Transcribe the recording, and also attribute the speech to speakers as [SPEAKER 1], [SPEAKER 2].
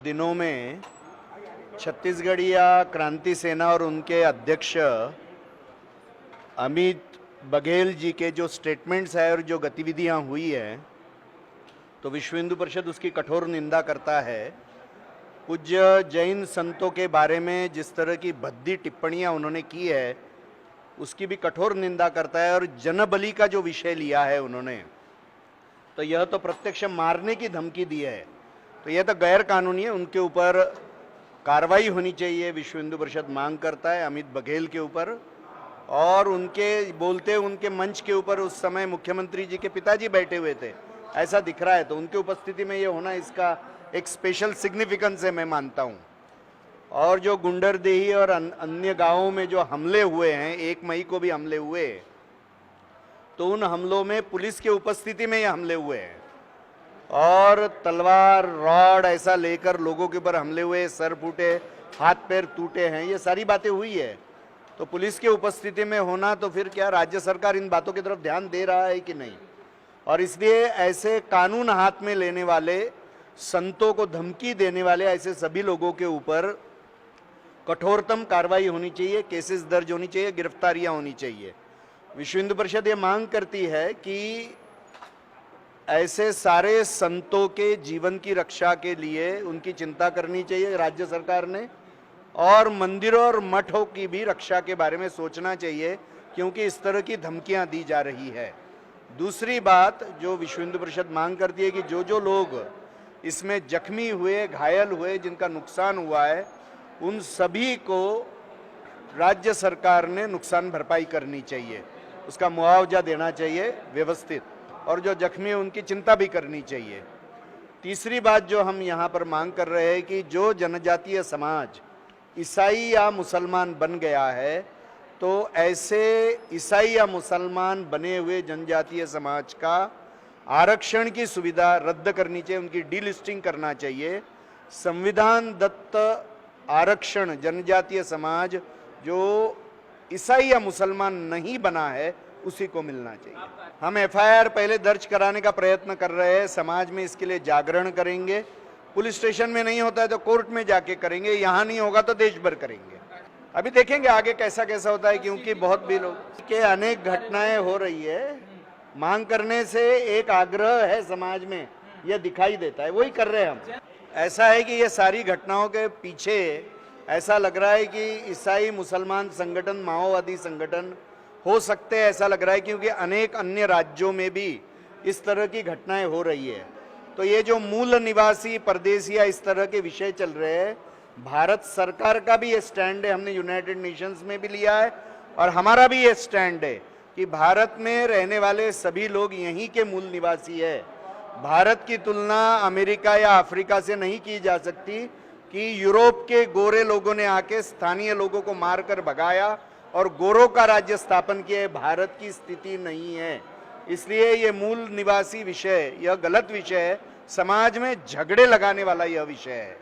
[SPEAKER 1] दिनों में छत्तीसगढ़िया क्रांति सेना और उनके अध्यक्ष अमित बघेल जी के जो स्टेटमेंट्स है और जो गतिविधियां हुई है, तो विश्व हिंदू परिषद उसकी कठोर निंदा करता है। पूज्य जैन संतों के बारे में जिस तरह की भद्दी टिप्पणियां उन्होंने की है, उसकी भी कठोर निंदा करता है। और जनबली का जो विषय लिया है उन्होंने, तो यह तो प्रत्यक्ष मारने की धमकी दी है, तो यह तो गैर कानूनी है। उनके ऊपर कार्रवाई होनी चाहिए, विश्व हिंदू परिषद मांग करता है अमित बघेल के ऊपर। और उनके बोलते उनके मंच के ऊपर उस समय मुख्यमंत्री जी के पिताजी बैठे हुए थे, ऐसा दिख रहा है, तो उनके उपस्थिति में ये होना इसका एक स्पेशल सिग्निफिकेंस है, मैं मानता हूँ। और जो गुंडरदेही और अन्य गांवों में जो हमले हुए हैं, 1 मई को भी हमले हुए, तो उन हमलों में पुलिस के उपस्थिति में ये हमले हुए हैं और तलवार रॉड ऐसा लेकर लोगों के ऊपर हमले हुए, सर फूटे, हाथ पैर टूटे हैं, ये सारी बातें हुई है। तो पुलिस के उपस्थिति में होना, तो फिर क्या राज्य सरकार इन बातों की तरफ ध्यान दे रहा है कि नहीं? और इसलिए ऐसे कानून हाथ में लेने वाले, संतों को धमकी देने वाले ऐसे सभी लोगों के ऊपर कठोरतम कार्रवाई होनी चाहिए, केसेस दर्ज होनी चाहिए, गिरफ्तारियां होनी चाहिए। विश्व हिंदू परिषद ये मांग करती है कि ऐसे सारे संतों के जीवन की रक्षा के लिए उनकी चिंता करनी चाहिए राज्य सरकार ने, और मंदिरों और मठों की भी रक्षा के बारे में सोचना चाहिए, क्योंकि इस तरह की धमकियां दी जा रही है। दूसरी बात जो विश्व हिंदू परिषद मांग करती है कि जो लोग इसमें जख्मी हुए, घायल हुए, जिनका नुकसान हुआ है, उन सभी को राज्य सरकार ने नुकसान भरपाई करनी चाहिए, उसका मुआवजा देना चाहिए व्यवस्थित, और जो जख्मी है उनकी चिंता भी करनी चाहिए। तीसरी बात जो हम यहाँ पर मांग कर रहे हैं कि जो जनजातीय समाज ईसाई या मुसलमान बन गया है, तो ऐसे ईसाई या मुसलमान बने हुए जनजातीय समाज का आरक्षण की सुविधा रद्द करनी चाहिए, उनकी डीलिस्टिंग करना चाहिए। संविधान दत्त आरक्षण जनजातीय समाज जो ईसाई या मुसलमान नहीं बना है, उसी को मिलना चाहिए। हम एफआईआर पहले दर्ज कराने का प्रयत्न कर रहे हैं, समाज में इसके लिए जागरण करेंगे। पुलिस स्टेशन में नहीं होता है तो कोर्ट में जाके करेंगे, यहाँ नहीं होगा तो देश भर करेंगे। अभी देखेंगे आगे कैसा कैसा होता है, क्योंकि बहुत भी लोग के अनेक घटनाएं हो रही है। मांग करने से एक आग्रह है समाज में, यह दिखाई देता है, वही कर रहे हैं हम। ऐसा है कि ये सारी घटनाओं के पीछे ऐसा लग रहा है कि ईसाई मुसलमान संगठन माओवादी संगठन हो सकते हैं, ऐसा लग रहा है, क्योंकि अनेक अन्य राज्यों में भी इस तरह की घटनाएं हो रही है। तो ये जो मूल निवासी परदेशिया इस तरह के विषय चल रहे हैं, भारत सरकार का भी ये स्टैंड है, हमने यूनाइटेड नेशंस में भी लिया है, और हमारा भी ये स्टैंड है कि भारत में रहने वाले सभी लोग यहीं के मूल निवासी है। भारत की तुलना अमेरिका या अफ्रीका से नहीं की जा सकती कि यूरोप के गोरे लोगों ने आके स्थानीय लोगों को मारकर भगाया और गोरों का राज्य स्थापन किया। भारत की स्थिति नहीं है, इसलिए ये मूल निवासी विषय यह गलत विषय है, समाज में झगड़े लगाने वाला यह विषय है।